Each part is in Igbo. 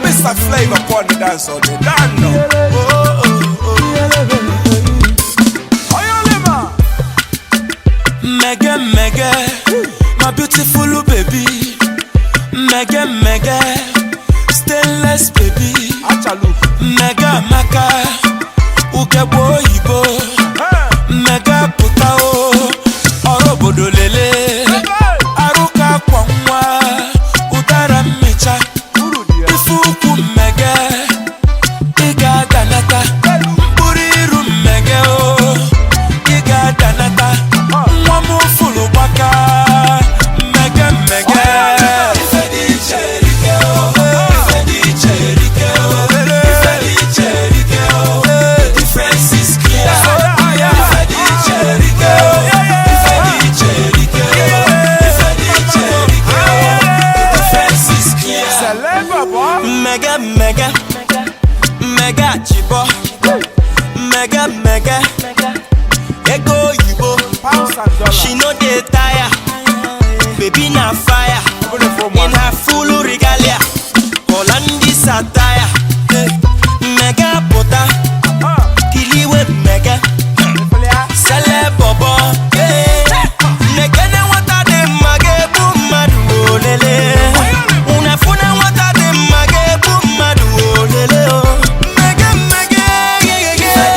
Mr. Flavor upon the dance on the dance now. Mega, mega, my beautiful baby. Mega, mega, stainless baby. Mega, maka, ukebo ibo. Mega putao, orobodo lele. Aruka kwangwa, udara micha. Ifuku mege, iga danata. Mpuriru mege o, iga danata. Mwamu fulu waka, mege mege. Ifedi cherike o, ifedi cherike o, ifedi cherike o. The difference is clear. Ifedi cherike o, ifedi cherike o, ifedi cherike o. The difference is clear. Mega, mega, mega chibo, mega, mega, ego yibo. She no dey tire, baby na fire. In her full regalia, Hollandi satire. Mega pota, kiliwe mega, sele bobo. Mega ne wata de mage bumadu olele. Unafuna wata de mage bumadu olele. Mega mega,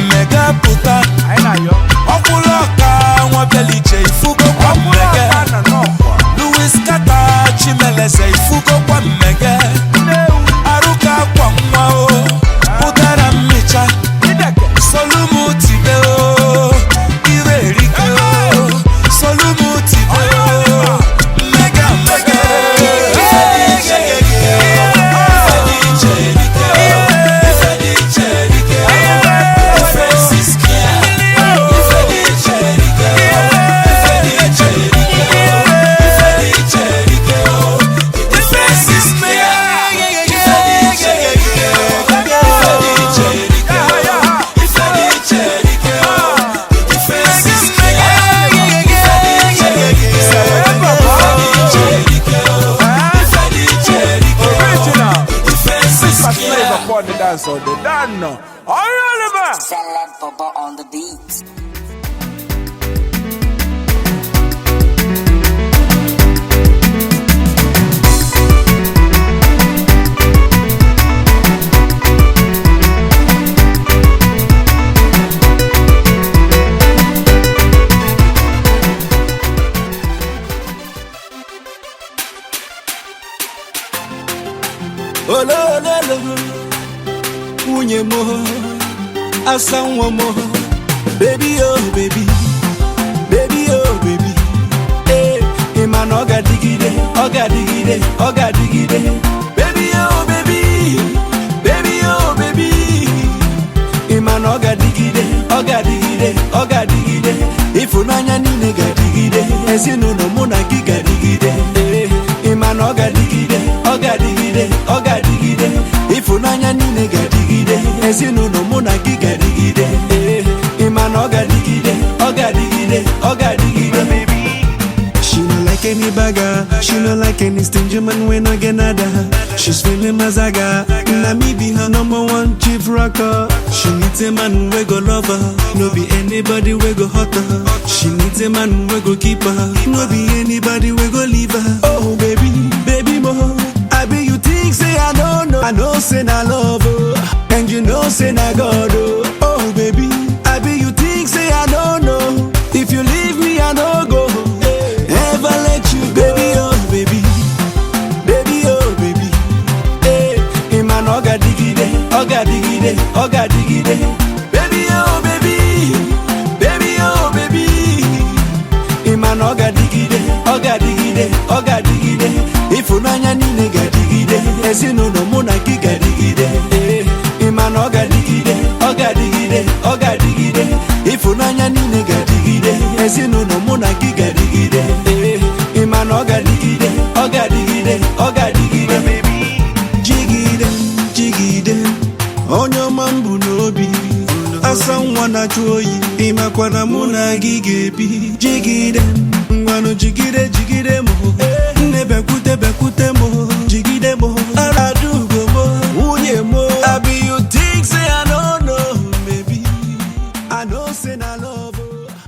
mega puta, okuloka nwa beliche ifugo kwa mmege. Louis Kata chimeleze ifugo kwa mmege. Aruka kwa nwa o, udara mmicha. Solumu tibe o, iwe erike o. Solumu tibe o, mega mega. Upon the dance on the dance now. Celeb Bobo on the beat. Oh lo lo lo, unye mo, asanwa mo, baby oh baby, baby oh baby, man oga digide, oga digide, oga digide, baby oh baby, baby oh baby, man oga digide, oga digide, oga digide, ifunanya nine ga digide, esinu no muna giga digide, man oga digide, oga digide, oga digide, ifunanya nine ga digide, esinu no muna giga digide, man oga digide, oga digide, oga digide, baby. She not like any bagger, she not like any stingy man when I get nada. She's feeling mazaga, na me be her number one chief rocker. She needs a man we go love her, no be anybody we go hurt her. She needs a man we go keep her, no be anybody we go leave her. Oh baby, baby mo, I be you think say I don't know, I know say na love her, and you know say na God oh. Oh baby, I be you think say I don't know, if you leave me I don't go. Never let you go, baby, oh baby, baby, oh baby. Hey, man, oga digide, oga digide, oga digide, baby, oh baby, baby, oh baby. Hey, man, oga digide, oga digide, oga digide. Ifunanya nine ga digide, esinu no muna giga digide. Hey, man, oga digide, oga digide, oga digide. Ifunanya nine ga digide, esinu no muna giga digide. Man oga digide, oga digide, oga digide, baby. Jigide, jigide, onyo mambu nobi. Asanwa na choyi, imakwana muna gigebi. Jigide, mwano jigide, jigide mo. Nebe kute